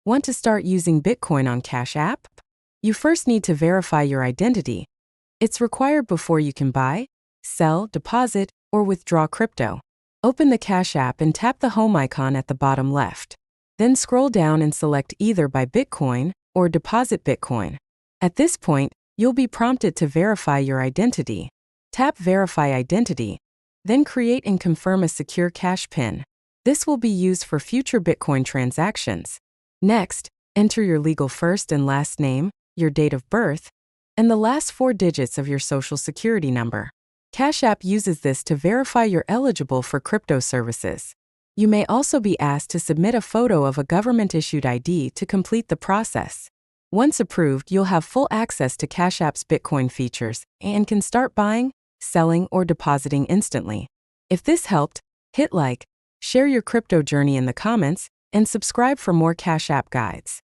Want to start using Bitcoin on Cash App? You first need to verify your identity. It's required before you can buy, sell, deposit, or withdraw crypto. Open the Cash App and tap the home icon at the bottom left. Then scroll down and select either Buy Bitcoin or Deposit Bitcoin. At this point, you'll be prompted to verify your identity. Tap Verify Identity, then create and confirm a secure cash PIN. This will be used for future Bitcoin transactions. Next, enter your legal first and last name, your date of birth, and the last 4 digits of your social security number. Cash App uses this to verify you're eligible for crypto services. You may also be asked to submit a photo of a government-issued ID to complete the process. Once approved, you'll have full access to Cash App's Bitcoin features and can start buying, selling, or depositing instantly. If this helped, hit like, share your crypto journey in the comments, and subscribe for more Cash App guides.